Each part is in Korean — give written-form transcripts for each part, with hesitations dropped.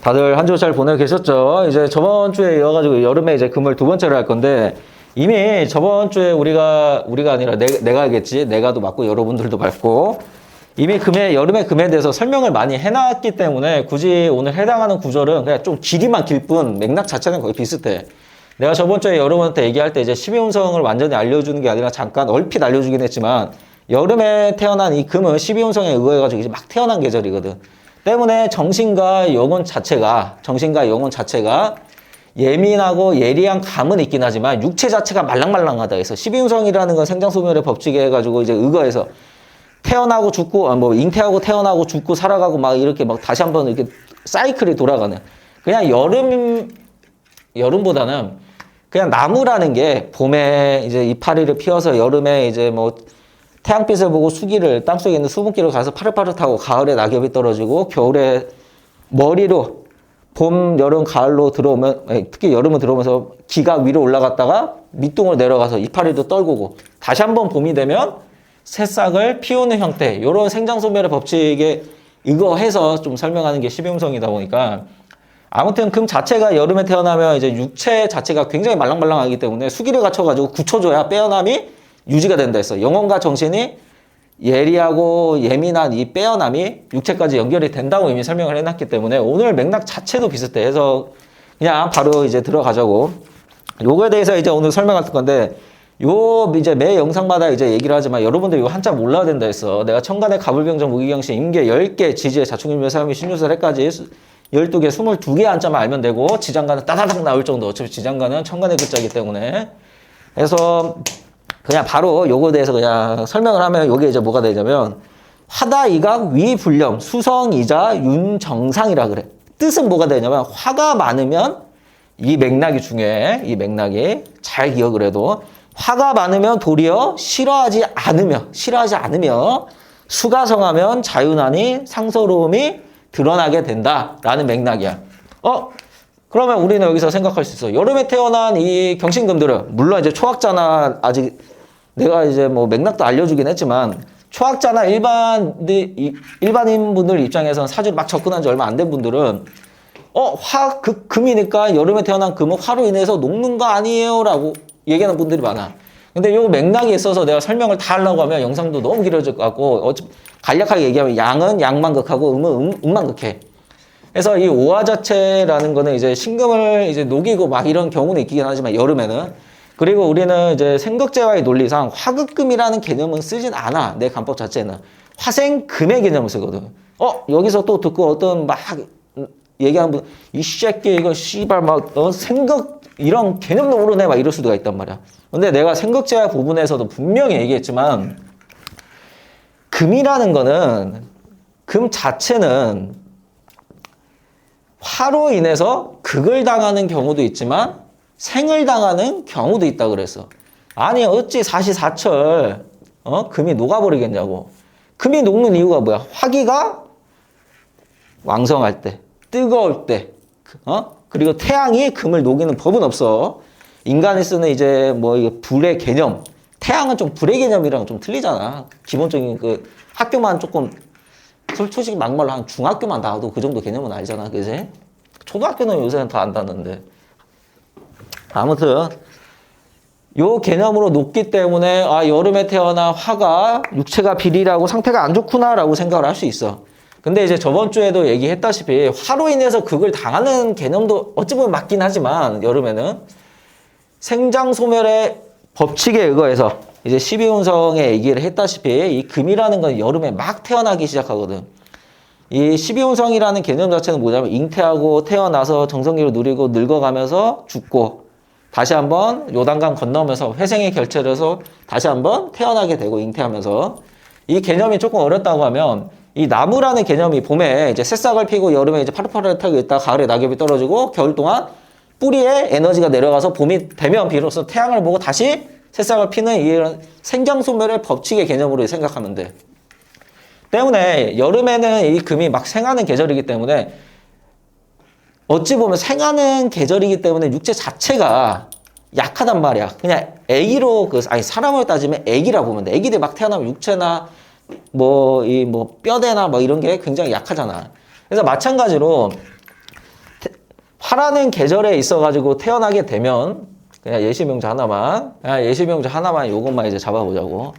다들 한 주 잘 보내고 계셨죠? 이제 저번 주에 이어가지고 여름에 이제 금을 두 번째로 할 건데, 이미 저번 주에 우리가 아니라 내가 알겠지. 내가도 맞고 여러분들도 맞고, 이미 여름의 금에 대해서 설명을 많이 해놨기 때문에 굳이 오늘 해당하는 구절은 그냥 좀 길이만 길 뿐 맥락 자체는 거의 비슷해. 내가 저번 주에 여러분한테 얘기할 때 이제 12운성을 완전히 알려주는 게 아니라 잠깐 얼핏 알려주긴 했지만, 여름에 태어난 이 금은 12운성에 의거해가지고 이제 막 태어난 계절이거든. 때문에 정신과 영혼 자체가 예민하고 예리한 감은 있긴 하지만 육체 자체가 말랑말랑하다 해서 12운성이라는 건 생장소멸의 법칙에 해가지고 이제 의거해서 태어나고 죽고, 잉태하고 태어나고 죽고 살아가고 막 이렇게 막 다시 한번 이렇게 사이클이 돌아가는. 그냥 여름보다는 그냥 나무라는 게 봄에 이제 이파리를 피워서 여름에 이제 뭐 태양빛을 보고 수기를 땅속에 있는 수분기를 가서 파릇파릇하고 가을에 낙엽이 떨어지고 겨울에 머리로 봄, 여름, 가을로 들어오면 특히 여름은 들어오면서 기가 위로 올라갔다가 밑둥을 내려가서 이파리도 떨구고 다시 한번 봄이 되면 새싹을 피우는 형태 이런 생장소멸의 법칙에 의거해서 좀 설명하는 게 12운성이다 보니까 아무튼 금 자체가 여름에 태어나면 이제 육체 자체가 굉장히 말랑말랑하기 때문에 수기를 갖춰가지고 굳혀줘야 빼어남이 유지가 된다 했어. 영혼과 정신이 예리하고 예민한 이 빼어남이 육체까지 연결이 된다고 이미 설명을 해놨기 때문에 오늘 맥락 자체도 비슷해. 해서 그냥 바로 이제 들어가자고. 요거에 대해서 이제 오늘 설명할 건데, 이제 매 영상마다 이제 얘기를 하지만 여러분들 이거 한자 몰라야 된다 했어. 내가 천간의 가불병정 무기경신 임계 10개 지지의 자충일묘 사염이 신유설해까지 12개 22개 한자만 알면 되고 지장간은 따다닥 나올 정도. 어차피 지장간은 천간의 글자이기 때문에. 그래서 그냥 바로 요거에 대해서 그냥 설명을 하면 요게 이제 뭐가 되냐면 화다이각 위불령 수성이자 윤정상이라 그래. 뜻은 뭐가 되냐면 화가 많으면 이 맥락이 중요해. 이 맥락이 잘 기억을 해도 화가 많으면 도리어 싫어하지 않으며 수가 성하면 자유난이 상서로움이 드러나게 된다라는 맥락이야. 그러면 우리는 여기서 생각할 수 있어. 여름에 태어난 이 경신금들은 물론 이제 초학자나 아직 내가 이제 뭐 맥락도 알려주긴 했지만 초학자나 일반인 분들 입장에서는 사주를 막 접근한 지 얼마 안 된 분들은 금이니까 여름에 태어난 금은 화로 인해서 녹는 거 아니에요 라고 얘기하는 분들이 많아. 근데 요 맥락에 있어서 내가 설명을 다 하려고 하면 영상도 너무 길어질 것 같고 간략하게 얘기하면 양은 양만 극하고 음은 음만 극해. 그래서 이 오화 자체라는 거는 이제 신금을 이제 녹이고 막 이런 경우는 있긴 하지만 여름에는 그리고 우리는 이제 생극제와의 논리상 화극금이라는 개념은 쓰진 않아. 내 간법 자체는. 화생금의 개념을 쓰거든. 여기서 또 듣고 어떤 막 얘기하는 분, 이 새끼 이거 씨발 막 생극 이런 개념도 모르네 막 이럴 수도 있단 말이야. 근데 내가 생극제와 부분에서도 분명히 얘기했지만 금이라는 거는 금 자체는 화로 인해서 극을 당하는 경우도 있지만 생을 당하는 경우도 있다 그랬어. 아니 어찌 사시사철 금이 녹아버리겠냐고. 금이 녹는 이유가 뭐야? 화기가 왕성할 때, 뜨거울 때, 그리고 태양이 금을 녹이는 법은 없어. 인간이 쓰는 이제 뭐 불의 개념, 태양은 좀 불의 개념이랑 좀 틀리잖아. 기본적인 그 학교만 조금 솔직히 막말로 한 중학교만 나와도 그 정도 개념은 알잖아, 그지? 초등학교는 요새는 더 안다는데. 아무튼 요 개념으로 녹기 때문에 여름에 태어난 화가 육체가 비리라고 상태가 안 좋구나라고 생각을 할 수 있어. 근데 이제 저번 주에도 얘기했다시피 화로 인해서 극을 당하는 개념도 어찌 보면 맞긴 하지만 여름에는 생장소멸의 법칙에 의거해서 이제 12운성에 얘기를 했다시피 이 금이라는 건 여름에 막 태어나기 시작하거든. 이 12운성이라는 개념 자체는 뭐냐면 잉태하고 태어나서 정성기를 누리고 늙어가면서 죽고 다시 한번 요단강 건너면서 회생의 결체를 해서 다시 한번 태어나게 되고 잉태하면서 이 개념이 조금 어렵다고 하면 이 나무라는 개념이 봄에 이제 새싹을 피고 여름에 이제 파릇파릇하게 있다 가을에 낙엽이 떨어지고 겨울 동안 뿌리에 에너지가 내려가서 봄이 되면 비로소 태양을 보고 다시 새싹을 피는 이런 생장소멸의 법칙의 개념으로 생각하면 돼. 때문에 여름에는 이 금이 막 생하는 계절이기 때문에 어찌 보면 생하는 계절이기 때문에 육체 자체가 약하단 말이야. 그냥 애기로 사람을 따지면 애기라 보면 돼. 애기들 막 태어나면 육체나 뼈대나 이런 게 굉장히 약하잖아. 그래서 마찬가지로 화라는 계절에 있어가지고 태어나게 되면 그냥 예시명자 하나만 요것만 이제 잡아보자고.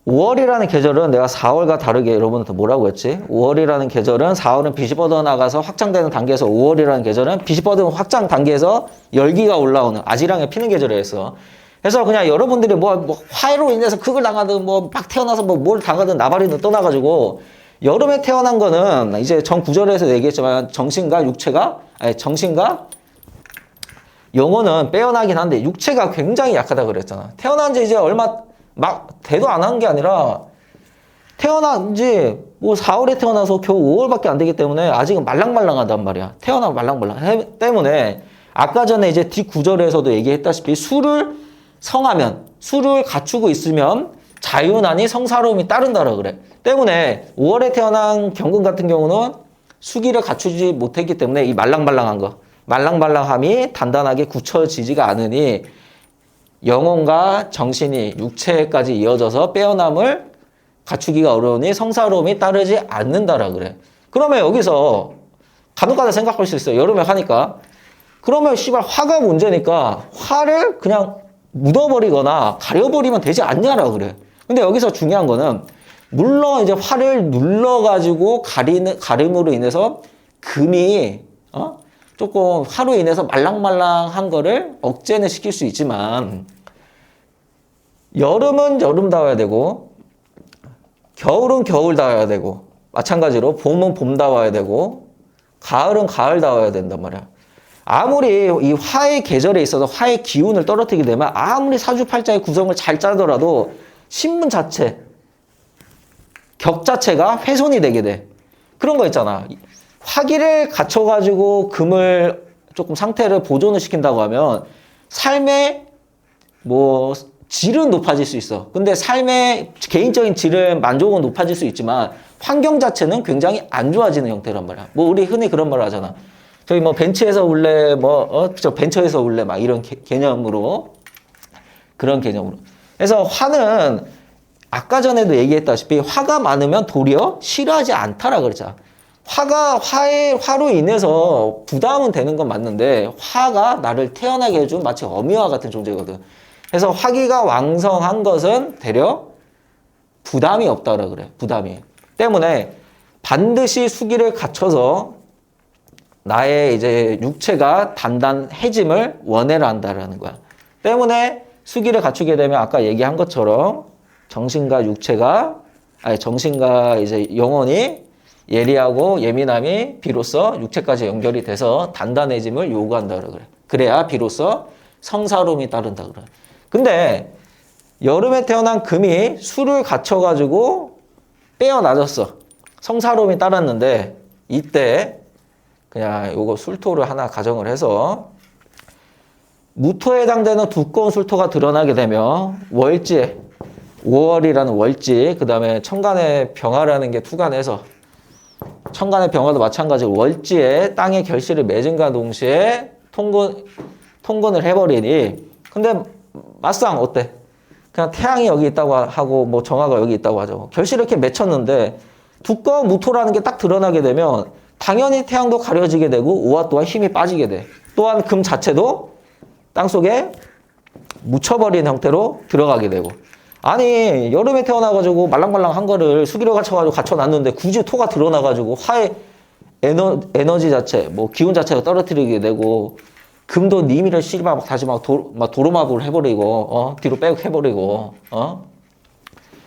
5월이라는 계절은 내가 4월과 다르게 여러분한테 뭐라고 했지? 5월이라는 계절은 4월은 빛이 뻗어나가서 확장되는 단계에서 5월이라는 계절은 빛이 뻗은 확장 단계에서 열기가 올라오는 아지랑에 피는 계절이었어. 그래서 그냥 여러분들이 뭐 화해로 인해서 극을 당하든 뭐 막 태어나서 뭐 뭘 당하든 나발이든 떠나가지고 여름에 태어난 거는 이제 전 구절에서 얘기했지만 정신과 영혼은 빼어나긴 한데 육체가 굉장히 약하다 그랬잖아. 태어난 지 이제 얼마 막 대도 안 한 게 아니라 태어난 지 뭐 4월에 태어나서 겨우 5월밖에 안 되기 때문에 아직은 말랑말랑하단 말이야. 태어나면 말랑말랑 때문에 아까 전에 이제 뒷구절에서도 얘기했다시피 술을 갖추고 있으면 자유난이 성사로움이 따른다라 그래. 때문에 5월에 태어난 경금 같은 경우는 수기를 갖추지 못했기 때문에 이 말랑말랑함이 단단하게 굳혀지지가 않으니 영혼과 정신이 육체까지 이어져서 빼어남을 갖추기가 어려우니 성사로움이 따르지 않는다라 그래. 그러면 여기서 간혹가다 생각할 수 있어요. 여름에 하니까. 그러면 씨발 화가 문제니까 화를 그냥 묻어버리거나 가려버리면 되지 않냐라 그래. 근데 여기서 중요한 거는 물론 이제 화를 눌러가지고 가림으로 인해서 금이 조금 화로 인해서 말랑말랑한 거를 억제는 시킬 수 있지만 여름은 여름다워야 되고 겨울은 겨울다워야 되고 마찬가지로 봄은 봄다워야 되고 가을은 가을다워야 된단 말이야. 아무리 이 화의 계절에 있어서 화의 기운을 떨어뜨리게 되면 아무리 사주팔자의 구성을 잘 짜더라도 신문 자체, 격 자체가 훼손이 되게 돼. 그런 거 있잖아. 화기를 갖춰가지고 금을 조금 상태를 보존을 시킨다고 하면 삶의 뭐 질은 높아질 수 있어. 근데 삶의 개인적인 질은 만족은 높아질 수 있지만 환경 자체는 굉장히 안 좋아지는 형태란 말이야. 뭐 우리 흔히 그런 말을 하잖아. 저희 뭐 벤치에서 울래 저 벤처에서 울래 막 이런 개념으로 그런 개념으로. 그래서 화는 아까 전에도 얘기했다시피 화가 많으면 도리어 싫어하지 않다라 그랬잖아. 화로 인해서 부담은 되는 건 맞는데 화가 나를 태어나게 해준 마치 어미와 같은 존재거든. 그래서 화기가 왕성한 것은 되려 부담이 없다라 그래. 부담이. 때문에 반드시 수기를 갖춰서 나의 이제 육체가 단단해짐을 원해라 한다라는 거야. 때문에 수기를 갖추게 되면 아까 얘기한 것처럼 정신과 이제 영혼이 예리하고 예민함이 비로소 육체까지 연결이 돼서 단단해짐을 요구한다 그래. 그래야 비로소 성사로움이 따른다 그래. 근데 여름에 태어난 금이 수를 갖춰가지고 빼어나졌어. 성사로움이 따랐는데 이때 그냥 요거 술토를 하나 가정을 해서 무토에 해당되는 두꺼운 술토가 드러나게 되면 월지에 5월이라는 월지, 그 다음에 천간의 병화라는 게 투간해서 천간의 병화도 마찬가지로 월지에 땅의 결실을 맺은과 동시에 통근을 해버리니 근데 막상 어때? 그냥 태양이 여기 있다고 하고 뭐 정화가 여기 있다고 하죠. 결실을 이렇게 맺혔는데 두꺼운 무토라는 게 딱 드러나게 되면 당연히 태양도 가려지게 되고 오화 또한 힘이 빠지게 돼. 또한 금 자체도 땅속에 묻혀버린 형태로 들어가게 되고. 아니 여름에 태어나가지고 말랑말랑한 거를 수기로 갖춰가지고 갖춰놨는데 굳이 토가 드러나가지고 화의 에너지 자체, 뭐 기운 자체가 떨어뜨리게 되고 금도 니미를 씨발 막 다시 막 도루마블 해버리고 뒤로 빼고 해버리고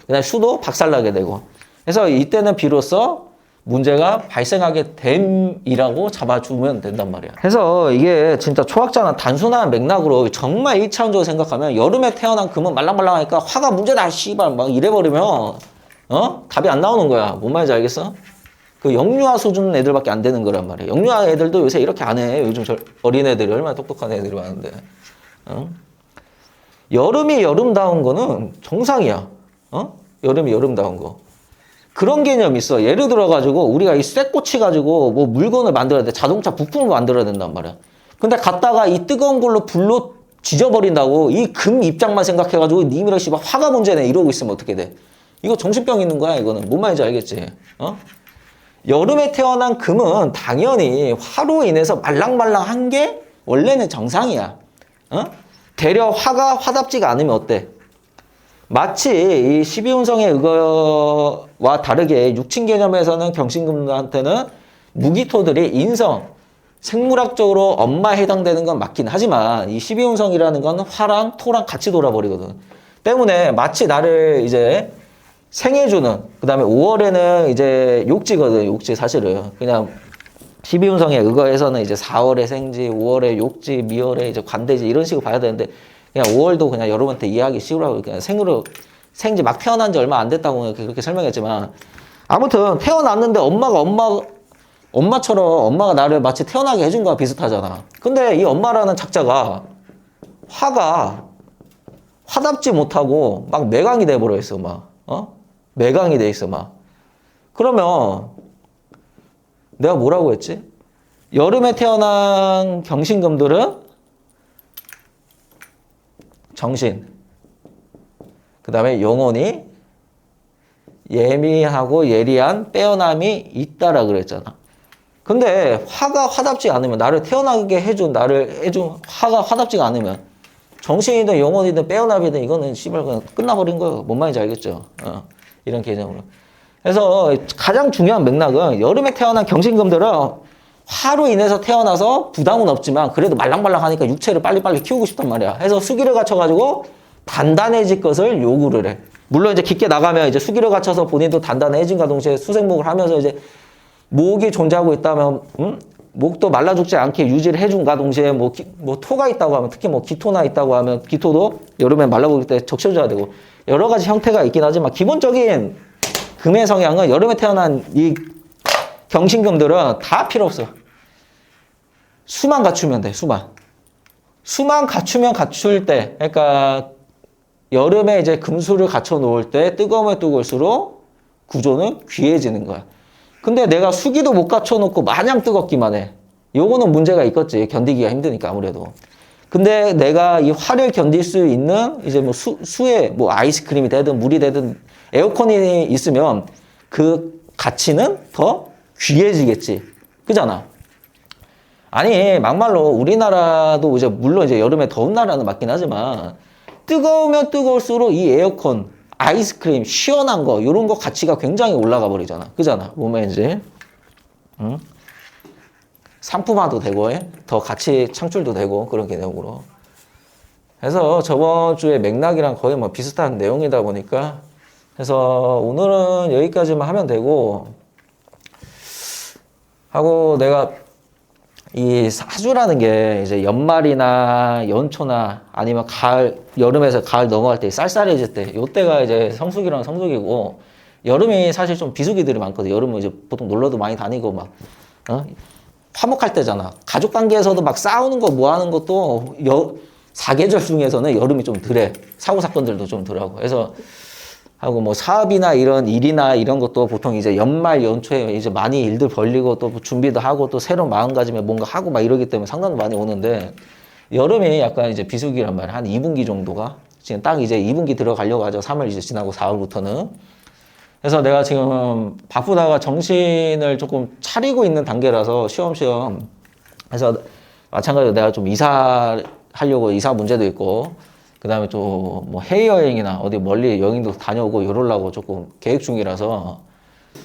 그다음에 수도 박살나게 되고. 그래서 이때는 비로소 문제가 발생하게 됨이라고 잡아주면 된단 말이야. 그래서 이게 진짜 초학자는 단순한 맥락으로 정말 1차원적으로 생각하면 여름에 태어난 금은 말랑말랑하니까 화가 문제다 씨발 막 이래버리면 답이 안 나오는 거야. 뭔 말인지 알겠어? 그 영유아 수준 애들밖에 안 되는 거란 말이야. 영유아 애들도 요새 이렇게 안 해. 요즘 어린 애들이 얼마나 똑똑한 애들이 많은데. 여름이 여름다운 거는 정상이야. 여름이 여름다운 거. 그런 개념이 있어. 예를 들어가지고 우리가 이 쇠꼬치 가지고 뭐 물건을 만들어야 돼. 자동차 부품을 만들어야 된단 말이야. 근데 갔다가 이 뜨거운 걸로 불로 지져버린다고 이 금 입장만 생각해가지고 니미러 씨발 화가 문제네 이러고 있으면 어떻게 돼? 이거 정신병 있는 거야 이거는. 뭔 말인지 알겠지? 여름에 태어난 금은 당연히 화로 인해서 말랑말랑한 게 원래는 정상이야. 어? 되려 화가 화답지가 않으면 어때? 마치 이 12운성의 의거와 다르게 육친 개념에서는 경신금들한테는 무기토들이 인성, 생물학적으로 엄마에 해당되는 건 맞긴 하지만 이 12운성이라는 건 화랑 토랑 같이 돌아버리거든. 때문에 마치 나를 이제 생해주는, 그 다음에 5월에는 이제 욕지거든, 욕지 사실은. 그냥 12운성의 의거에서는 이제 4월에 생지, 5월에 욕지, 미월에 이제 관대지 이런 식으로 봐야 되는데 그냥 5월도 그냥 여러분한테 이해하기 쉬우라고 그냥 생지 막 태어난 지 얼마 안 됐다고 그렇게 설명했지만 아무튼 태어났는데 엄마처럼 엄마가 나를 마치 태어나게 해준 거와 비슷하잖아. 근데 이 엄마라는 작자가 화답지 못하고 막 매강이 돼버려 있어, 막. 매강이 돼 있어, 막. 그러면 내가 뭐라고 했지? 여름에 태어난 경신금들은 정신, 그 다음에 영혼이 예민하고 예리한 빼어남이 있다라 그랬잖아. 근데 화가 화답지 않으면 나를 태어나게 해준 화가 화답지가 않으면 정신이든 영혼이든 빼어남이든 이거는 씨발 그냥 끝나버린 거예요. 뭔 말인지 알겠죠? 이런 개념으로. 그래서 가장 중요한 맥락은 여름에 태어난 경신금들은 화로 인해서 태어나서 부담은 없지만 그래도 말랑말랑하니까 육체를 빨리빨리 키우고 싶단 말이야. 해서 수기를 갖춰가지고 단단해질 것을 요구를 해. 물론 이제 깊게 나가면 이제 수기를 갖춰서 본인도 단단해진과 동시에 수생목을 하면서 이제 목이 존재하고 있다면, 목도 말라 죽지 않게 유지를 해준과 동시에 뭐 토가 있다고 하면 특히 뭐 기토나 있다고 하면 기토도 여름에 말라 죽을 때 적셔줘야 되고 여러 가지 형태가 있긴 하지만 기본적인 금의 성향은 여름에 태어난 이 경신금들은 다 필요 없어. 수만 갖추면 돼, 수만. 수만 갖추면 갖출 때, 그러니까 여름에 이제 금수를 갖춰 놓을 때 뜨거우면 뜨거울수록 구조는 귀해지는 거야. 근데 내가 수기도 못 갖춰 놓고 마냥 뜨겁기만 해. 요거는 문제가 있겠지. 견디기가 힘드니까 아무래도. 근데 내가 이 화를 견딜 수 있는 이제 뭐 수에 뭐 아이스크림이 되든 물이 되든 에어컨이 있으면 그 가치는 더 귀해지겠지. 그잖아. 아니, 막말로 우리나라도 이제 물론 이제 여름에 더운 나라는 맞긴 하지만 뜨거우면 뜨거울수록 이 에어컨, 아이스크림, 시원한 거 이런 거 가치가 굉장히 올라가 버리잖아. 그잖아. 몸에 이제 상품화도 되고 더 가치 창출도 되고 그런 개념으로. 그래서 저번 주에 맥락이랑 거의 뭐 비슷한 내용이다 보니까 그래서 오늘은 여기까지만 하면 되고 하고 내가 이 사주라는 게 이제 연말이나 연초나 아니면 가을, 여름에서 가을 넘어갈 때 쌀쌀해질 때, 요때가 이제 성수기랑 성수기고, 여름이 사실 좀 비수기들이 많거든. 여름은 이제 보통 놀러도 많이 다니고 막, 화목할 때잖아. 가족 관계에서도 막 싸우는 거 뭐 하는 것도 사계절 중에서는 여름이 좀 덜해. 사고사건들도 좀 덜하고. 그래서 하고 뭐 사업이나 이런 일이나 이런 것도 보통 이제 연말 연초에 이제 많이 일들 벌리고 또 준비도 하고 또 새로운 마음가짐에 뭔가 하고 막 이러기 때문에 상당히 많이 오는데 여름이 약간 이제 비수기란 말이야. 한 2분기 정도가 지금 딱 이제 2분기 들어가려고 하죠. 3월 이제 지나고 4월부터는. 그래서 내가 지금 바쁘다가 정신을 조금 차리고 있는 단계라서 쉬엄쉬엄. 그래서 마찬가지로 내가 좀 이사하려고 이사 문제도 있고 그 다음에 또 뭐 해외여행이나 어디 멀리 여행도 다녀오고 이러려고 조금 계획 중이라서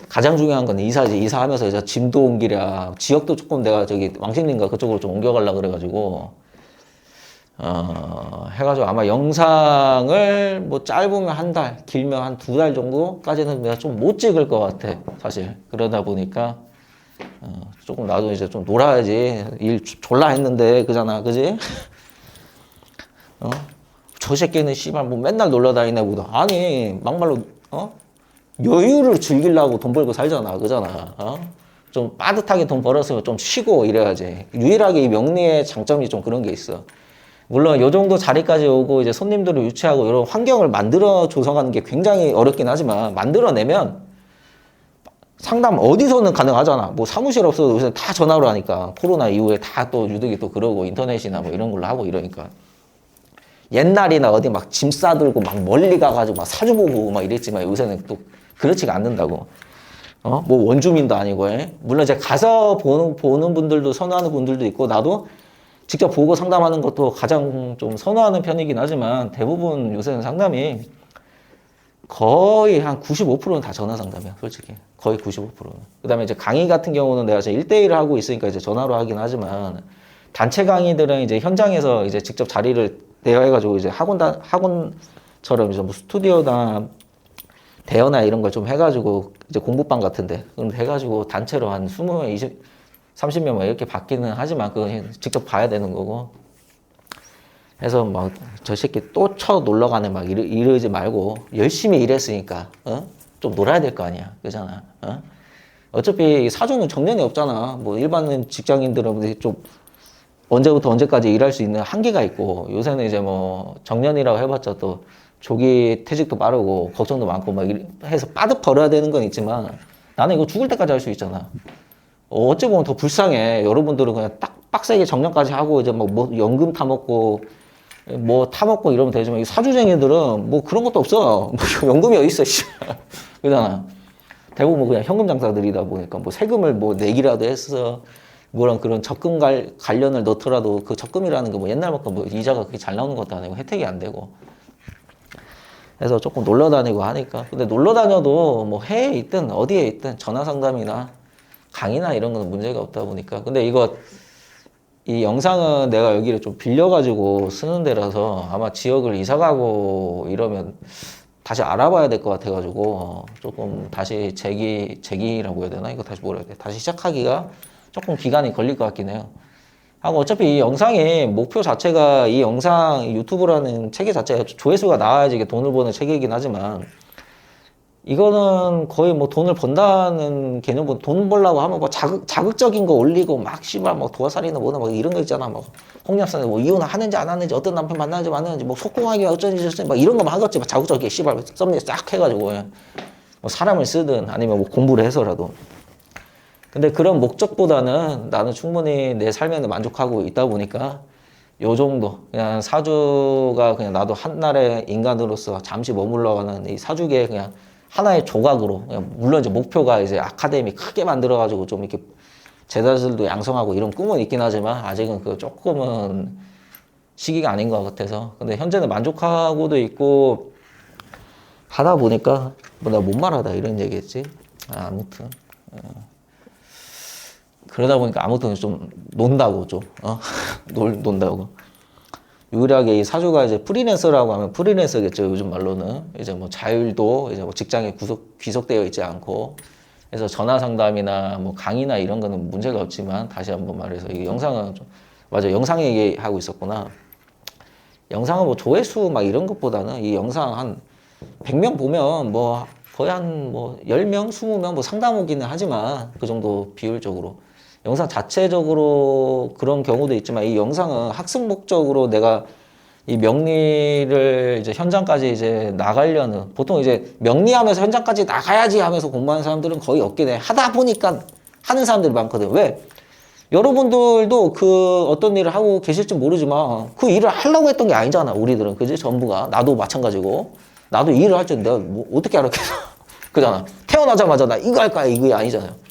가장 중요한 건 이사지. 이사하면서 이제 짐도 옮기랴. 지역도 조금 내가 저기 왕십리인가 그쪽으로 좀 옮겨가려고 그래가지고 해가지고 아마 영상을 뭐 짧으면 한 달, 길면 한 2달 정도까지는 내가 좀 못 찍을 것 같아. 사실. 그러다 보니까 조금 나도 이제 좀 놀아야지. 일 졸라 했는데 그잖아. 그지? 저 새끼는 씨발 뭐 맨날 놀러 다니네 보다. 아니 막말로 여유를 즐기려고 돈 벌고 살잖아. 그잖아. 좀 빠듯하게 돈 벌었으면 좀 쉬고 이래야지. 유일하게 이 명리의 장점이 좀 그런 게 있어. 물론 요 정도 자리까지 오고 이제 손님들을 유치하고 이런 환경을 만들어 조성하는 게 굉장히 어렵긴 하지만 만들어내면 상담 어디서는 가능하잖아. 뭐 사무실 없어도 요새 다 전화로 하니까 코로나 이후에 다 또 유독이 또 그러고 인터넷이나 뭐 이런 걸로 하고 이러니까. 옛날이나 어디 막 짐 싸들고 막 멀리 가가지고 막 사주 보고 막 이랬지만 요새는 또 그렇지가 않는다고. 뭐 원주민도 아니고, 물론 이제 가서 보는 분들도 선호하는 분들도 있고, 나도 직접 보고 상담하는 것도 가장 좀 선호하는 편이긴 하지만, 대부분 요새는 상담이 거의 한 95%는 다 전화 상담이야, 솔직히. 거의 95%는. 그 다음에 이제 강의 같은 경우는 내가 이제 1대1을 하고 있으니까 이제 전화로 하긴 하지만, 단체 강의들은 이제 현장에서 이제 직접 자리를 대여해가지고 이제 학원처럼 이제 뭐 스튜디오나 대여나 이런 걸 좀 해가지고 이제 공부방 같은데 그런 데 해가지고 단체로 한 20명, 20, 30명 뭐 이렇게 받기는 하지만 그거 직접 봐야 되는 거고 해서 막 저 새끼 또 쳐 놀러 가네 막 이러지 말고 열심히 일했으니까 좀 놀아야 될 거 아니야 그잖아 어차피 사주는 정년이 없잖아 뭐 일반 직장인들은 좀 언제부터 언제까지 일할 수 있는 한계가 있고 요새는 이제 뭐 정년이라고 해봤자 또 조기 퇴직도 빠르고 걱정도 많고 막 해서 빠듯 벌어야 되는 건 있지만 나는 이거 죽을 때까지 할 수 있잖아. 어찌 보면 더 불쌍해. 여러분들은 그냥 딱 빡세게 정년까지 하고 이제 뭐 연금 타먹고 뭐 타먹고 이러면 되지만 이 사주쟁이들은 뭐 그런 것도 없어. 뭐 연금이 어디 있어, 씨. 그러잖아. 대부분 뭐 그냥 현금 장사들이다 보니까 뭐 세금을 뭐 내기라도 해서 뭐랑 그런 적금 관련을 넣더라도 그 적금이라는 게 뭐 옛날만큼 뭐 이자가 그렇게 잘 나오는 것도 아니고 혜택이 안 되고. 그래서 조금 놀러 다니고 하니까. 근데 놀러 다녀도 뭐 해외에 있든 어디에 있든 전화 상담이나 강의나 이런 건 문제가 없다 보니까. 근데 이 영상은 내가 여기를 좀 빌려가지고 쓰는 데라서 아마 지역을 이사 가고 이러면 다시 알아봐야 될 것 같아가지고 조금 다시 재기라고 해야 되나? 이거 다시 뭐라 해야 돼? 다시 시작하기가 조금 기간이 걸릴 것 같긴 해요. 하고 어차피 이 영상의 목표 자체가 이 영상 유튜브라는 체계 자체가 조회수가 나와야지 이게 돈을 버는 체계이긴 하지만 이거는 거의 뭐 돈을 번다는 개념보다 돈 벌려고 하면 뭐 자극적인 거 올리고 막 씨발 뭐 도화살이나 뭐나 막 이런 거 있잖아 뭐 홍yap산에 뭐 이혼하는지 안 하는지 어떤 남편 만나는지 만나는지 뭐 속공하기 어쩐지 저쩐지 막 이런 거만 하겠지 막 자극적이게 씨발 썸네일 싹 해가지고 뭐 사람을 쓰든 아니면 뭐 공부를 해서라도 근데 그런 목적보다는 나는 충분히 내 삶에 만족하고 있다 보니까 요 정도 그냥 사주가 그냥 나도 한날의 인간으로서 잠시 머물러가는 이 사주계의 그냥 하나의 조각으로 그냥 물론 이제 목표가 이제 아카데미 크게 만들어 가지고 좀 이렇게 제자들도 양성하고 이런 꿈은 있긴 하지만 아직은 그 조금은 시기가 아닌 것 같아서 근데 현재는 만족하고도 있고 하다 보니까 뭐 내가 못 말하다 이런 얘기했지 아무튼 그러다 보니까 아무튼 좀 논다고 좀 논다고 유일하게 이 사주가 이제 프리랜서라고 하면 프리랜서겠죠 요즘 말로는 이제 뭐 자율도 이제 뭐 직장에 귀속되어 있지 않고 그래서 전화 상담이나 뭐 강의나 이런 거는 문제가 없지만 다시 한번 말해서 이 영상은 좀 맞아 영상 얘기하고 있었구나 영상은 뭐 조회수 막 이런 것보다는 이 영상 한 100명 보면 뭐 거의 한 뭐 10명 20명 뭐 상담 오기는 하지만 그 정도 비율적으로 영상 자체적으로 그런 경우도 있지만 이 영상은 학습 목적으로 내가 이 명리를 이제 현장까지 이제 나가려는 보통 이제 명리하면서 현장까지 나가야지 하면서 공부하는 사람들은 거의 없긴 해. 하다 보니까 하는 사람들이 많거든. 왜? 여러분들도 그 어떤 일을 하고 계실지 모르지만 그 일을 하려고 했던 게 아니잖아. 우리들은. 그지? 전부가. 나도 마찬가지고. 나도 이 일을 할 줄 내가 뭐 어떻게 알았겠어. 그잖아. 태어나자마자 나 이거 할 거야. 이게 아니잖아요.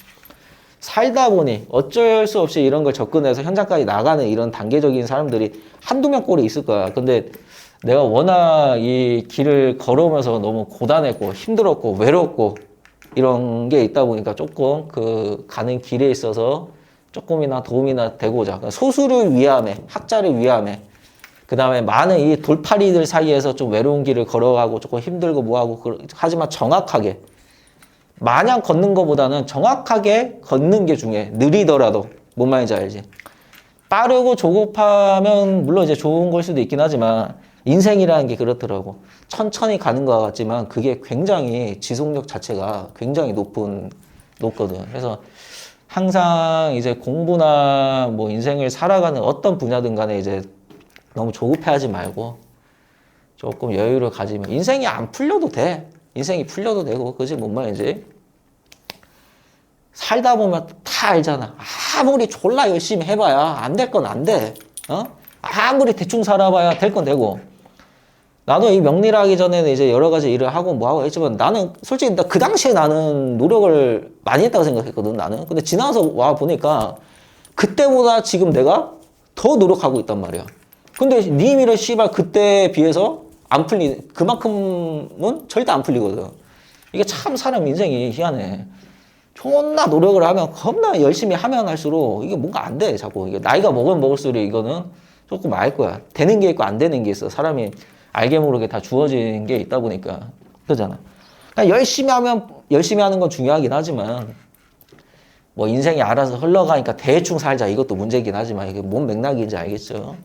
살다 보니 어쩔 수 없이 이런 걸 접근해서 현장까지 나가는 이런 단계적인 사람들이 한두 명 꼴이 있을 거야. 근데 내가 워낙 이 길을 걸어오면서 너무 고단했고 힘들었고 외롭고 이런 게 있다 보니까 조금 그 가는 길에 있어서 조금이나 도움이나 되고자 소수를 위함에 학자를 위함에 그 다음에 많은 이 돌팔이들 사이에서 좀 외로운 길을 걸어가고 조금 힘들고 뭐하고 하지만 정확하게 마냥 걷는 것보다는 정확하게 걷는 게 중요해. 느리더라도. 뭔 말인지 알지? 빠르고 조급하면 물론 이제 좋은 걸 수도 있긴 하지만 인생이라는 게 그렇더라고. 천천히 가는 것 같지만 그게 굉장히 지속력 자체가 굉장히 높거든. 그래서 항상 이제 공부나 뭐 인생을 살아가는 어떤 분야든 간에 이제 너무 조급해하지 말고 조금 여유를 가지면 인생이 안 풀려도 돼. 인생이 풀려도 되고, 그지? 뭔 말인지? 살다 보면 다 알잖아. 아무리 졸라 열심히 해봐야 안 될 건 안 돼. 아무리 대충 살아봐야 될 건 되고. 나도 이 명리를 하기 전에는 이제 여러 가지 일을 하고 뭐 하고 했지만 나는 솔직히 그 당시에 나는 노력을 많이 했다고 생각했거든, 나는. 근데 지나서 와 보니까 그때보다 지금 내가 더 노력하고 있단 말이야. 근데 님이를 씨발 그때에 비해서 안 그만큼은 절대 안 풀리거든. 이게 참 사람 인생이 희한해. 존나 노력을 하면 겁나 열심히 하면 할수록 이게 뭔가 안 돼, 자꾸. 이게 나이가 먹으면 먹을수록 이거는 조금 알 거야. 되는 게 있고 안 되는 게 있어. 사람이 알게 모르게 다 주어진 게 있다 보니까. 그러잖아. 그러니까 열심히 하는 건 중요하긴 하지만, 뭐 인생이 알아서 흘러가니까 대충 살자. 이것도 문제긴 하지만, 이게 뭔 맥락인지 알겠죠?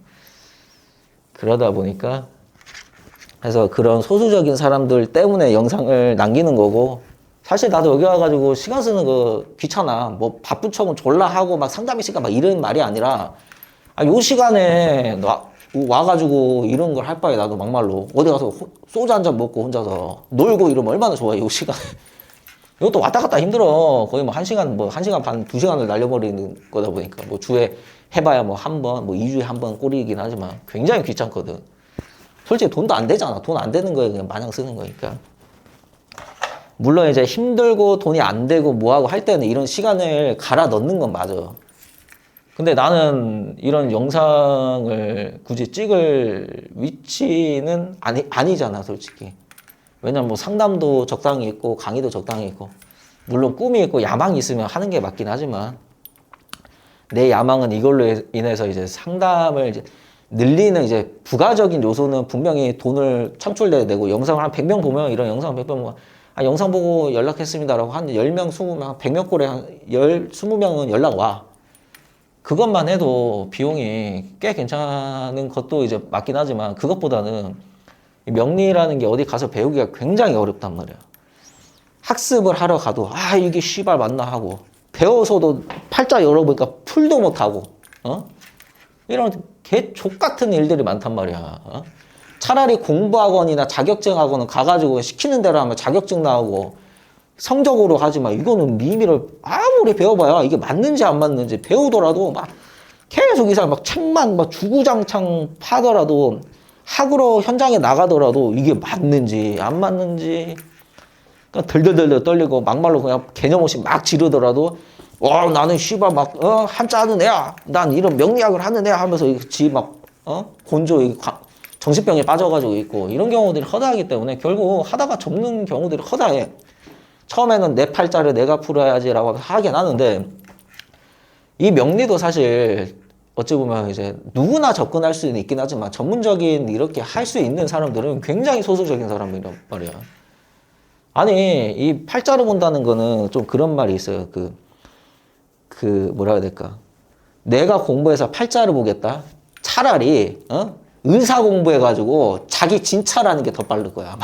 그러다 보니까, 그래서 그런 소수적인 사람들 때문에 영상을 남기는 거고, 사실 나도 여기 와가지고 시간 쓰는 거 귀찮아. 뭐 바쁜 척은 졸라 하고 막 상담 있으니까 막 이런 말이 아니라, 요 시간에 와가지고 이런 걸 할 바에 나도 막말로 어디 가서 소주 한 잔 먹고 혼자서 놀고 이러면 얼마나 좋아, 요 시간에. 이것도 왔다 갔다 힘들어. 거의 뭐 1시간 반, 2시간을 날려버리는 거다 보니까. 뭐 주에 해봐야 뭐 한 번, 뭐 2주에 한 번 꼴이긴 하지만 굉장히 귀찮거든. 솔직히 돈도 안 되잖아. 돈 안 되는 거에 그냥 마냥 쓰는 거니까. 물론 이제 힘들고 돈이 안 되고 뭐하고 할 때는 이런 시간을 갈아 넣는 건 맞아. 근데 나는 이런 영상을 굳이 찍을 위치는 아니잖아, 솔직히. 왜냐면 뭐 상담도 적당히 있고, 강의도 적당히 있고, 물론 꿈이 있고, 야망이 있으면 하는 게 맞긴 하지만, 내 야망은 이걸로 인해서 이제 상담을 이제 늘리는 이제 부가적인 요소는 분명히 돈을 창출돼야 되고, 영상을 한 100명 보면, 이런 영상 100명 보면, 영상 보고 연락했습니다라고 한 10명, 20명, 100명 꼴에 한 20명은 연락 와. 그것만 해도 비용이 꽤 괜찮은 것도 이제 맞긴 하지만 그것보다는 명리라는 게 어디 가서 배우기가 굉장히 어렵단 말이야. 학습을 하러 가도 이게 씨발 맞나 하고 배워서도 팔자 열어보니까 풀도 못하고 이런 개 족같은 일들이 많단 말이야. 차라리 공부학원이나 자격증 학원은 가가지고 시키는 대로 하면 자격증 나오고 성적으로 하지만 이거는 미미를 아무리 배워봐야 이게 맞는지 안 맞는지 배우더라도 막 계속 이 사람 막 책만 막 주구장창 파더라도 학으로 현장에 나가더라도 이게 맞는지 안 맞는지 그냥 덜덜덜 떨리고 막말로 그냥 개념 없이 막 지르더라도 나는 씨발 막 한자 하는 애야 난 이런 명리학을 하는 애야 하면서 지 막 곤조 정신병에 빠져가지고 있고 이런 경우들이 허다하기 때문에 결국 하다가 접는 경우들이 허다해. 처음에는 내 팔자를 내가 풀어야지라고 하긴 하는데 이 명리도 사실 어찌 보면 이제 누구나 접근할 수는 있긴 하지만 전문적인 이렇게 할 수 있는 사람들은 굉장히 소수적인 사람이란 말이야. 아니 이 팔자를 본다는 거는 좀 그런 말이 있어요. 뭐라 해야 될까? 내가 공부해서 팔자를 보겠다. 차라리 의사 공부해가지고 자기 진찰하는 게 더 빠를 거야.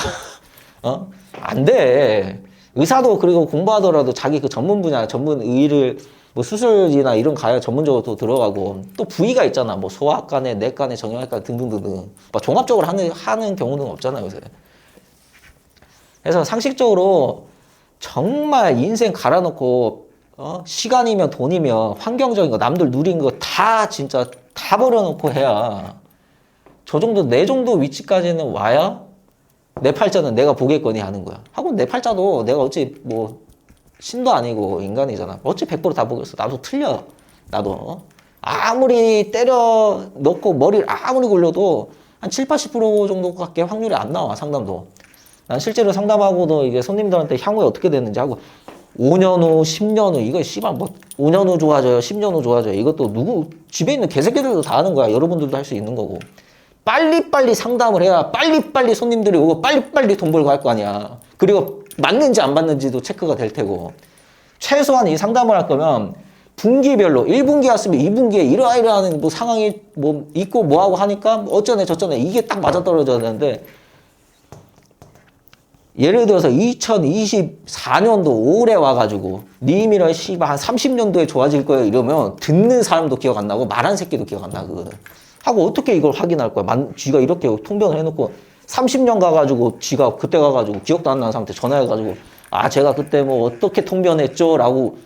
안 돼. 의사도 그리고 공부하더라도 자기 그 전문 분야, 전문 의를 뭐 수술이나 이런 가야 전문적으로 또 들어가고 또 부위가 있잖아. 뭐 소아과네, 내과네, 정형외과 등등등등. 막 종합적으로 하는 경우는 없잖아, 요새. 그래서 상식적으로 정말 인생 갈아놓고 시간이면 돈이면 환경적인 거, 남들 누린 거 다 진짜 다 버려놓고 해야 저 정도, 내 정도 위치까지는 와야 내 팔자는 내가 보겠거니 하는 거야. 하고 내 팔자도 내가 어찌 뭐 신도 아니고 인간이잖아. 어찌 100%다 보겠어. 나도 틀려. 나도. 아무리 때려 넣고 머리를 아무리 굴려도 한 7, 80% 정도밖에 확률이 안 나와, 상담도. 난 실제로 상담하고도 이게 손님들한테 향후에 어떻게 됐는지 하고 5년 후, 10년 후, 이거 씨발 뭐 5년 후 좋아져요, 10년 후 좋아져요. 이것도 집에 있는 개새끼들도 다 하는 거야. 여러분들도 할 수 있는 거고. 빨리빨리 상담을 해야 빨리빨리 손님들이 오고 빨리빨리 돈 벌고 할 거 아니야. 그리고 맞는지 안 맞는지도 체크가 될 테고. 최소한 이 상담을 할 거면 분기별로 1분기 왔으면 2분기에 이러이러하는 뭐 상황이 뭐 있고 뭐하고 하니까 어쩌네 저쩌네 이게 딱 맞아떨어져야 되는데 예를 들어서 2024년도 올해 와가지고 님이랑 씨발 한 30년도에 좋아질 거예요 이러면 듣는 사람도 기억 안 나고 말한 새끼도 기억 안 나거든. 하고 어떻게 이걸 확인할 거야? 쥐가 이렇게 통변을 해놓고 30년 가가지고 쥐가 그때 가가지고 기억도 안 나는 사람한테 전화해가지고 제가 그때 뭐 어떻게 통변했죠? 라고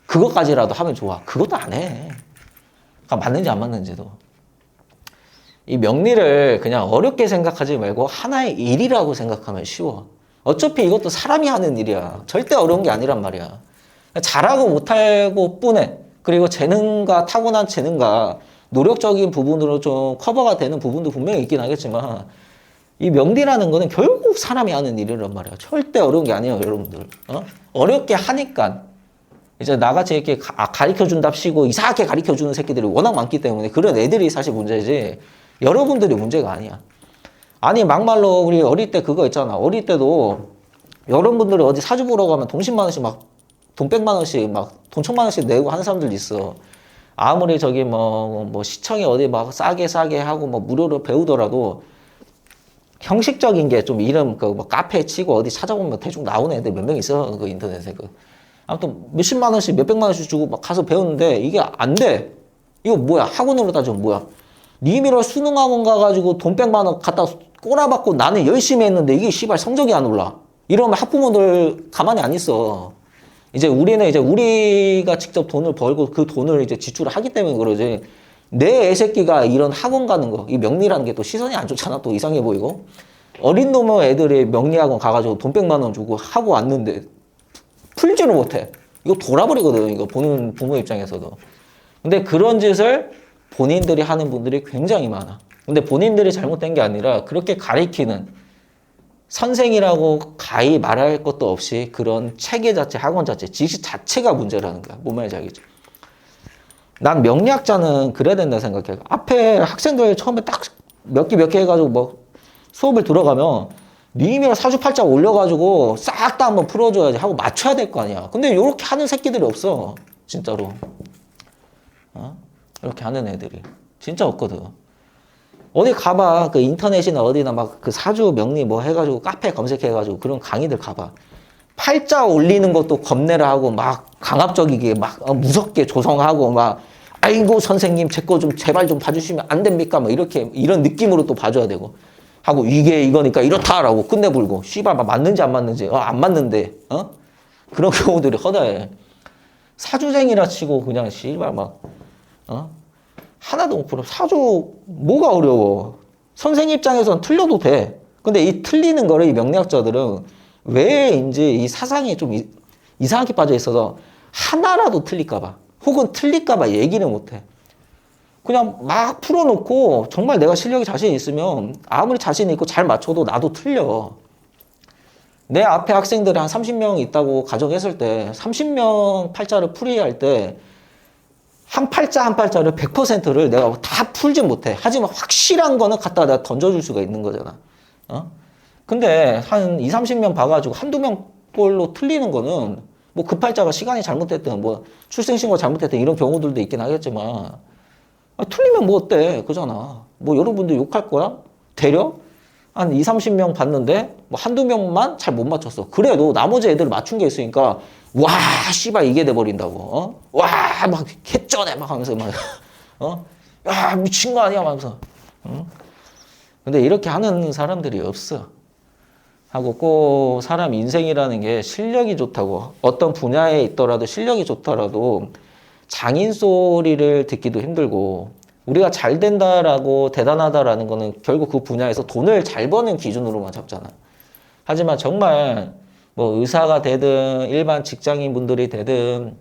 그것까지라도 하면 좋아. 그것도 안 해. 그러니까 맞는지 안 맞는지도. 이 명리를 그냥 어렵게 생각하지 말고 하나의 일이라고 생각하면 쉬워. 어차피 이것도 사람이 하는 일이야. 절대 어려운 게 아니란 말이야. 잘하고 못하고 뿐에, 그리고 재능과 타고난 재능과 노력적인 부분으로 좀 커버가 되는 부분도 분명히 있긴 하겠지만, 이 명리라는 거는 결국 사람이 하는 일이란 말이야. 절대 어려운 게 아니에요, 여러분들. 어렵게 하니까 이제 나같이 이렇게 가르쳐 준답시고 이상하게 가르쳐 주는 새끼들이 워낙 많기 때문에 그런 애들이 사실 문제지 여러분들이 문제가 아니야. 아니 막말로 우리 어릴 때 그거 있잖아. 어릴 때도 여러분들이 어디 사주 보러 가면 돈 10만 원씩 막 돈 100만 원씩 막 돈 1000만 원씩 내고 하는 사람들 있어. 아무리 저기 뭐 시청에 어디 막 싸게 하고 뭐 무료로 배우더라도 형식적인 게 좀 이름 뭐 카페 치고 어디 찾아보면 대충 나오는 애들 몇 명 있어. 그 인터넷에 아무튼 몇십만 원씩 몇백만 원씩 주고 막 가서 배우는데 이게 안 돼. 이거 뭐야? 학원으로 따지면 뭐야? 니미로 수능 학원 가가지고 돈 100만 원 갖다 꼬라박고 나는 열심히 했는데 이게 씨발 성적이 안 올라. 이러면 학부모들 가만히 안 있어. 이제 우리는 이제 우리가 직접 돈을 벌고 그 돈을 이제 지출을 하기 때문에 그러지. 내 애새끼가 이런 학원 가는 거, 이 명리라는 게 또 시선이 안 좋잖아. 또 이상해 보이고. 어린 놈의 애들이 명리학원 가가지고 돈 100만 원 주고 하고 왔는데 풀지를 못해. 이거 돌아버리거든. 이거 보는 부모 입장에서도. 근데 그런 짓을 본인들이 하는 분들이 굉장히 많아. 근데 본인들이 잘못된 게 아니라 그렇게 가리키는 선생이라고 가히 말할 것도 없이 그런 체계 자체, 학원 자체, 지식 자체가 문제라는 거야. 뭔 말인지 알겠죠? 난 명리학자는 그래야 된다 생각해. 앞에 학생들 처음에 딱 몇 개 해가지고 뭐 수업을 들어가면 니미랑 사주팔자 올려가지고 싹 다 한번 풀어줘야지 하고 맞춰야 될 거 아니야. 근데 이렇게 하는 새끼들이 없어. 진짜로. 이렇게 하는 애들이. 진짜 없거든. 어디 가봐. 그 인터넷이나 어디나 막 그 사주 명리 뭐 해가지고 카페 검색해가지고 그런 강의들 가봐. 팔자 올리는 것도 겁내라 하고 막 강압적이게 막 무섭게 조성하고 막 아이고 선생님 제 거 좀 제발 좀 봐주시면 안 됩니까? 막 이렇게 이런 느낌으로 또 봐줘야 되고. 하고 이게 이거니까 이렇다라고 끝내불고 씨발 막 맞는지 안 맞는지 안 맞는데 그런 경우들이 허다해. 사주쟁이라 치고 그냥 씨발 막 하나도 못 풀어. 사주 뭐가 어려워. 선생님 입장에서는 틀려도 돼. 근데 이 틀리는 거를 이 명리학자들은 왜인지 이 사상이 좀 이상하게 빠져 있어서 하나라도 틀릴까 봐 혹은 틀릴까 봐 얘기를 못 해. 그냥 막 풀어놓고 정말 내가 실력이 자신 있으면 아무리 자신 있고 잘 맞춰도 나도 틀려. 내 앞에 학생들이 한 30명 있다고 가정했을 때 30명 팔자를 풀이할 때 한 팔자 한 팔자를 100%를 내가 다 풀지 못해. 하지만 확실한 거는 갖다 내가 던져줄 수가 있는 거잖아. 근데 한 2, 30명 봐가지고 한두 명 꼴로 틀리는 거는 뭐 그 팔자가 시간이 잘못됐든 뭐 출생신고 잘못됐든 이런 경우들도 있긴 하겠지만 틀리면 뭐 어때? 그잖아. 뭐 여러분들 욕할 거야? 대려? 한 2, 30명 봤는데 뭐 한두 명만 잘 못 맞췄어. 그래도 나머지 애들 맞춘 게 있으니까 와 씨발 이게 돼버린다고. 와 막 개쩌네 막 하면서 막 야 미친 거 아니야 막 하면서. 근데 이렇게 하는 사람들이 없어. 하고 꼭 사람 인생이라는 게 실력이 좋다고 어떤 분야에 있더라도 실력이 좋더라도 장인 소리를 듣기도 힘들고 우리가 잘 된다라고 대단하다라는 거는 결국 그 분야에서 돈을 잘 버는 기준으로만 잡잖아. 하지만 정말 뭐 의사가 되든 일반 직장인 분들이 되든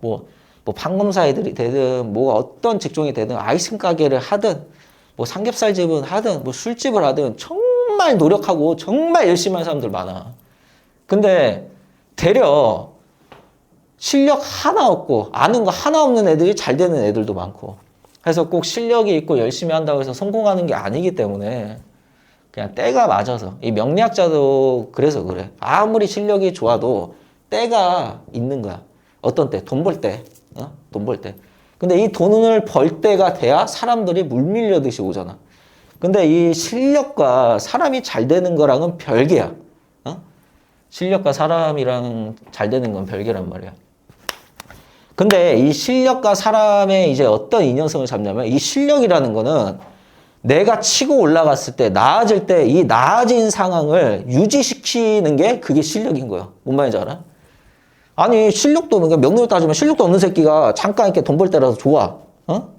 뭐 판검사애들이 되든 뭐 어떤 직종이 되든 아이스크림 가게를 하든 뭐 삼겹살집은 하든 뭐 술집을 하든 정말 노력하고 정말 열심히 하는 사람들 많아. 근데 되려 실력 하나 없고 아는 거 하나 없는 애들이 잘 되는 애들도 많고 그래서 꼭 실력이 있고 열심히 한다고 해서 성공하는 게 아니기 때문에 그냥 때가 맞아서 이 명리학자도 그래서 그래. 아무리 실력이 좋아도 때가 있는 거야. 어떤 때? 돈 벌 때. 돈 벌 때. 근데 이 돈을 벌 때가 돼야 사람들이 물밀려듯이 오잖아. 근데 이 실력과 사람이 잘 되는 거랑은 별개야. 실력과 사람이랑 잘 되는 건 별개란 말이야. 근데 이 실력과 사람의 이제 어떤 인연성을 잡냐면 이 실력이라는 거는 내가 치고 올라갔을 때 나아질 때 이 나아진 상황을 유지시키는 게 그게 실력인 거야. 뭔 말인지 알아? 아니 실력도 그러니까 명령을 따지면 실력도 없는 새끼가 잠깐 이렇게 돈 벌 때라도 좋아.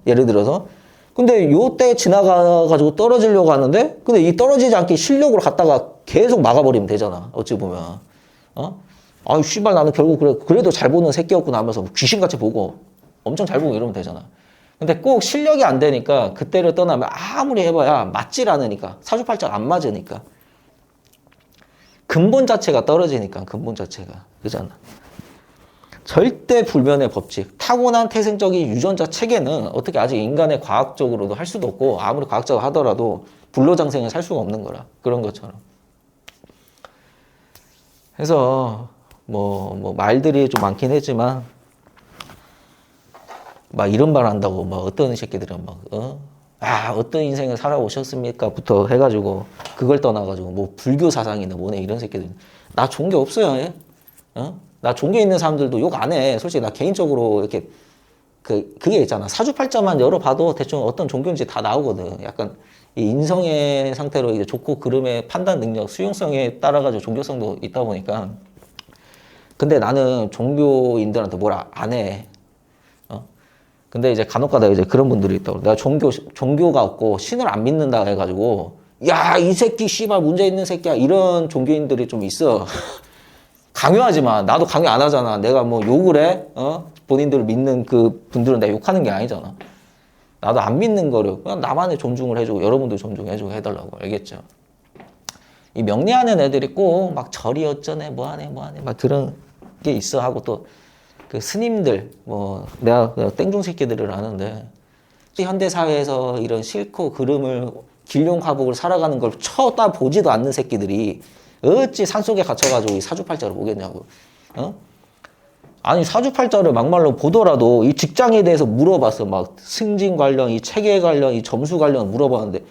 예를 들어서 근데 요때 지나가가지고 떨어지려고 하는데, 근데 이 떨어지지 않게 실력으로 갔다가 계속 막아버리면 되잖아. 어찌 보면. 아유, 씨발, 나는 결국 그래도 잘 보는 새끼였구나 하면서 귀신같이 보고 엄청 잘 보고 이러면 되잖아. 근데 꼭 실력이 안 되니까 그때를 떠나면 아무리 해봐야 맞질 않으니까. 사주팔자가 안 맞으니까. 근본 자체가 떨어지니까, 근본 자체가. 그잖아. 절대 불변의 법칙, 타고난 태생적인 유전자 체계는 어떻게 아직 인간의 과학적으로도 할 수도 없고 아무리 과학적으로 하더라도 불로장생을 살 수가 없는 거라. 그런 것처럼. 그래서 뭐 말들이 좀 많긴 했지만 막 이런 말 한다고 막 어떤 새끼들은 막 어떤 인생을 살아오셨습니까?부터 해가지고 그걸 떠나가지고 뭐 불교 사상이나 뭐네 이런 새끼들. 나 종교 없어요. 예? 나 종교 있는 사람들도 욕 안 해. 솔직히 나 개인적으로 이렇게 그게 있잖아. 사주팔자만 열어봐도 대충 어떤 종교인지 다 나오거든. 약간 이 인성의 상태로 이제 좋고 그름의 판단 능력, 수용성에 따라가지고 종교성도 있다 보니까. 근데 나는 종교인들한테 뭐라 안 해. 근데 이제 간혹가다 이제 그런 분들이 있다고. 내가 종교가 없고 신을 안 믿는다 해가지고 야, 이 새끼 씨발 문제 있는 새끼야. 이런 종교인들이 좀 있어. 강요하지만 나도 강요 안 하잖아. 내가 뭐 욕을 해? 본인들을 믿는 그 분들은 내가 욕하는 게 아니잖아. 나도 안 믿는 거를 그냥 나만의 존중을 해주고 여러분들 존중해주고 해달라고. 알겠죠? 이 명리하는 애들이 꼭 막 절이 어쩌네 뭐하네 막 그런 게 있어 하고 또 그 스님들 뭐 내가 땡중 새끼들을 아는데 현대 사회에서 이런 싫고 그름을 길룡하복을 살아가는 걸 쳐다보지도 않는 새끼들이 어찌 산속에 갇혀가지고 이 사주팔자를 보겠냐고. 아니 사주팔자를 막말로 보더라도 이 직장에 대해서 물어봤어. 막 승진 관련, 이 체계 관련, 이 점수 관련 물어봤는데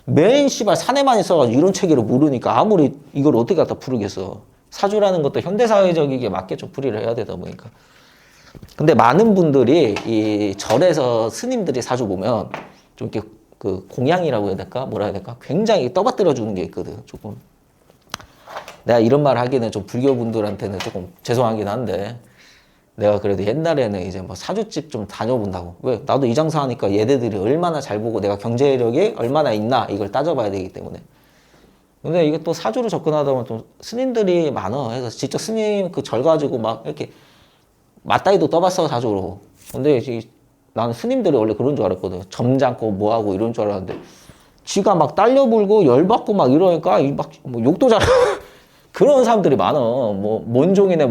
맨 씨발 사내만 있어가지고 이런 체계를 모르니까 아무리 이걸 어떻게 갖다 부르겠어. 사주라는 것도 현대사회적이게 맞게 좀 풀이를 해야 되다 보니까. 근데 많은 분들이 이 절에서 스님들이 사주 보면 좀 이렇게 그 공양이라고 해야 될까? 뭐라 해야 될까? 굉장히 떠받들어 주는 게 있거든. 조금. 내가 이런 말 하기는 좀 불교 분들한테는 조금 죄송하긴 한데 내가 그래도 옛날에는 이제 뭐 사주집 좀 다녀본다고. 왜? 나도 이 장사 하니까 얘네들이 얼마나 잘 보고 내가 경제력이 얼마나 있나 이걸 따져봐야 되기 때문에. 근데 이게 또 사주로 접근하다 보면 또 스님들이 많아. 그래서 직접 스님 그 절 가지고 막 이렇게 맞다이도 떠봤어, 사주로. 근데 나는 스님들이 원래 그런 줄 알았거든. 점잖고 뭐하고 이런 줄 알았는데 지가 막 딸려불고 열받고 막 이러니까 막 뭐 욕도 잘 그런 사람들이 많아. 뭐 뭔종이네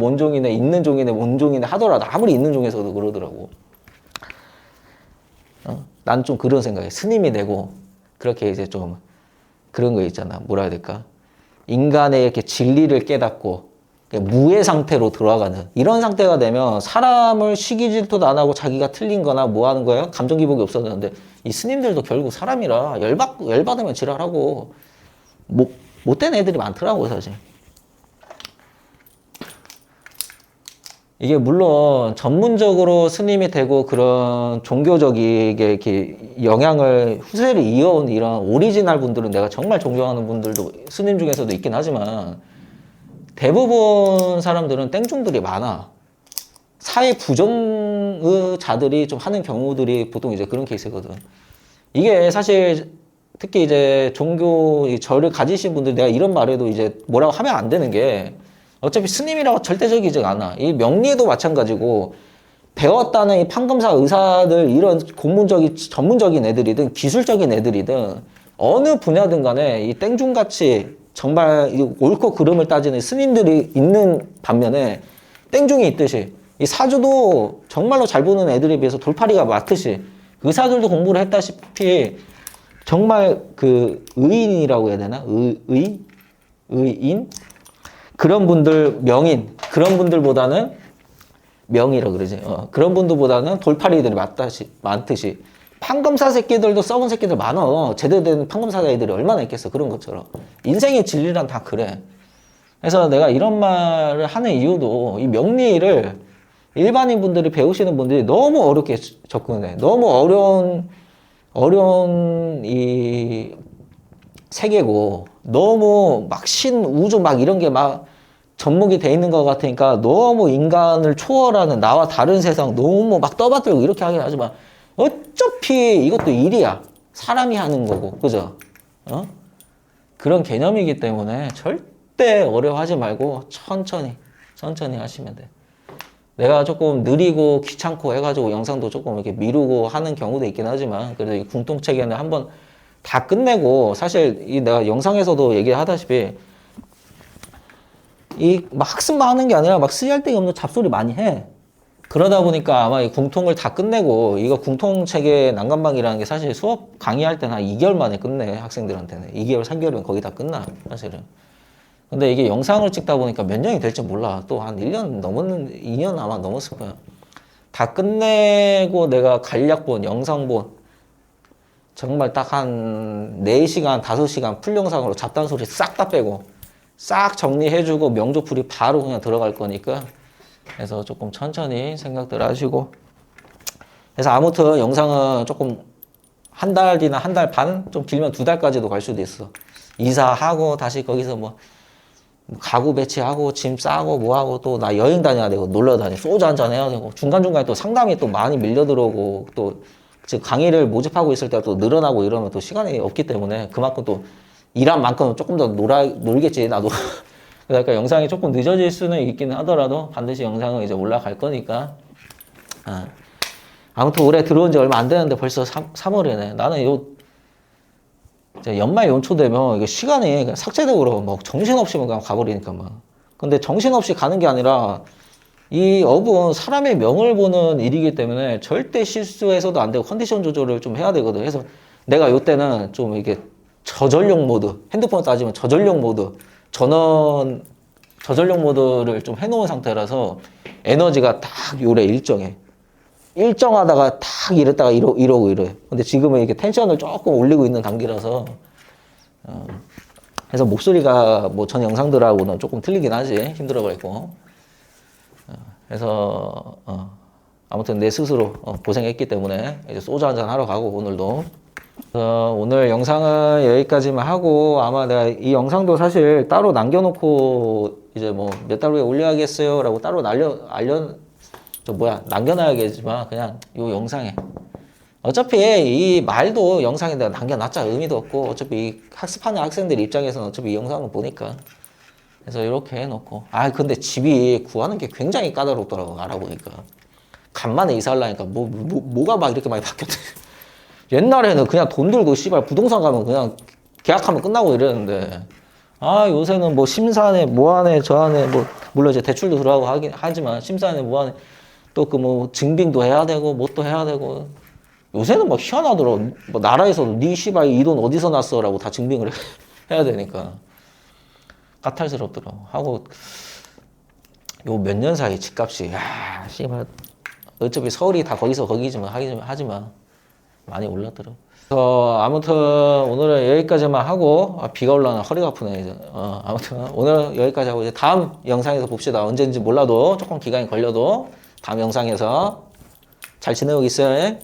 있는 종이네 뭔종이네 하더라도 아무리 있는 종에서도 그러더라고. 난 좀 그런 생각해. 스님이 되고 그렇게 이제 좀 그런 거 있잖아. 뭐라 해야 될까? 인간의 이렇게 진리를 깨닫고 무의 상태로 들어가는 이런 상태가 되면 사람을 시기 질투도 안 하고 자기가 틀린 거나 뭐 하는 거야? 감정 기복이 없어졌는데 이 스님들도 결국 사람이라 열받으면 지랄하고 못된 애들이 많더라고 사실. 이게 물론 전문적으로 스님이 되고 그런 종교적이게 이렇게 영향을 후세를 이어온 이런 오리지널 분들은 내가 정말 존경하는 분들도 스님 중에서도 있긴 하지만 대부분 사람들은 땡중들이 많아. 사회 부정의자들이 좀 하는 경우들이 보통 이제 그런 케이스거든. 이게 사실 특히 이제 종교 절을 가지신 분들 내가 이런 말해도 이제 뭐라고 하면 안 되는 게 어차피 스님이라고 절대적이지 않아. 이 명리에도 마찬가지고 배웠다는 이 판검사 의사들 이런 전문적인 애들이든 기술적인 애들이든 어느 분야든 간에 이 땡중같이 정말 옳고 그름을 따지는 스님들이 있는 반면에 땡중이 있듯이 이 사주도 정말로 잘 보는 애들에 비해서 돌팔이가 많듯이 의사들도 공부를 했다시피 정말 그 의인이라고 해야 되나? 의인? 그런 분들, 명인, 그런 분들보다는 명이라고 그러지. 그런 분들보다는 돌팔이들이 많듯이 판검사 새끼들도 썩은 새끼들 많아. 제대로 된 판검사 애들이 얼마나 있겠어. 그런 것처럼. 인생의 진리란 다 그래. 그래서 내가 이런 말을 하는 이유도 이 명리를 일반인 분들이 배우시는 분들이 너무 어렵게 접근해. 너무 어려운 이 세계고 너무 막 우주 막 이런 게 막 접목이 돼 있는 것 같으니까 너무 인간을 초월하는 나와 다른 세상 너무 막 떠받들고 이렇게 하긴 하지만 어차피 이것도 일이야. 사람이 하는 거고, 그죠? 그런 개념이기 때문에 절대 어려워하지 말고 천천히 하시면 돼. 내가 조금 느리고 귀찮고 해가지고 영상도 조금 이렇게 미루고 하는 경우도 있긴 하지만, 그래도 이 궁통체계는 한번 다 끝내고, 사실 이 내가 영상에서도 얘기하다시피, 이 막 학습만 하는 게 아니라 막 쓰잘데기 없는 잡소리 많이 해. 그러다 보니까 아마 이 궁통을 다 끝내고, 이거 궁통체계 난간방이라는 게 사실 수업 강의할 때는 한 2개월 만에 끝내, 학생들한테는. 2개월, 3개월이면 거의 다 끝나, 사실은. 근데 이게 영상을 찍다 보니까 몇 년이 될지 몰라. 또 한 1년 넘었는, 2년 아마 넘었을 거야. 다 끝내고 내가 간략본, 영상본, 정말 딱 한 4시간, 5시간 풀 영상으로 잡단 소리 싹 다 빼고, 싹 정리해주고 명조풀이 바로 그냥 들어갈 거니까, 그래서 조금 천천히 생각들 하시고. 그래서 아무튼 영상은 조금 한 달이나 한 달 반? 좀 길면 2달까지도 갈 수도 있어. 이사하고 다시 거기서 뭐 가구 배치하고 짐 싸고 뭐하고 또 나 여행 다녀야 되고 놀러 다니 소주 한잔 해야 되고 중간중간에 또 상담이 또 많이 밀려 들어오고 또 지금 강의를 모집하고 있을 때가 또 늘어나고 이러면 또 시간이 없기 때문에 그만큼 또 일한 만큼 조금 더 놀겠지 나도. 그러니까 영상이 조금 늦어질 수는 있기는 하더라도 반드시 영상은 이제 올라갈 거니까. 아무튼 올해 들어온 지 얼마 안 되는데 벌써 3월이네. 나는 요 이제 연말 연초 되면 이게 시간이 삭제되고 막 정신없이 그냥 가버리니까 막. 근데 정신없이 가는 게 아니라 이 업은 사람의 명을 보는 일이기 때문에 절대 실수해서도 안 되고 컨디션 조절을 좀 해야 되거든. 그래서 내가 요때는 좀 이게 저전력 모드, 핸드폰을 따지면 저전력 모드, 전원 저전력 모드를 좀 해놓은 상태라서 에너지가 딱 요래 일정해. 일정하다가 탁 이랬다가 이러고 이래. 근데 지금은 이렇게 텐션을 조금 올리고 있는 단계라서, 그래서 목소리가 뭐 전 영상들하고는 조금 틀리긴 하지. 힘들어가지고. 그래서, 아무튼 내 스스로 고생했기 때문에 이제 소주 한잔 하러 가고, 오늘도. 오늘 영상은 여기까지만 하고, 아마 내가 이 영상도 사실 따로 남겨놓고, 이제 뭐 몇 달 후에 올려야겠어요 라고 따로 남겨놔야겠지만, 그냥 요 영상에. 어차피 이 말도 영상에 내가 남겨놨자 의미도 없고, 어차피 이 학습하는 학생들 입장에서는 어차피 이 영상을 보니까. 그래서 이렇게 해놓고. 근데 집이 구하는 게 굉장히 까다롭더라고, 알아보니까. 간만에 이사하려니까 뭐가 막 이렇게 많이 바뀌었대. 옛날에는 그냥 돈 들고 씨발 부동산 가면 그냥 계약하면 끝나고 이랬는데, 요새는 뭐 심사하네, 뭐하네, 저하네, 뭐, 물론 이제 대출도 들어가고 하지만, 심사하네, 뭐하네, 또 그 뭐 증빙도 해야 되고, 뭣도 해야 되고. 요새는 막 희한하더라고. 뭐 나라에서도 니 씨발 이 돈 어디서 났어? 라고 다 증빙을 해야 되니까. 까탈스럽더라고. 하고, 요 몇 년 사이 집값이, 씨발. 어차피 서울이 다 거기서 거기지만, 하지만, 많이 올랐더라고. 그래서 아무튼 오늘은 여기까지만 하고, 비가 올라나 허리가 아프네 이제. 아무튼 오늘 여기까지 하고 이제 다음 영상에서 봅시다. 언제인지 몰라도 조금 기간이 걸려도 다음 영상에서 잘 지내고 있어요.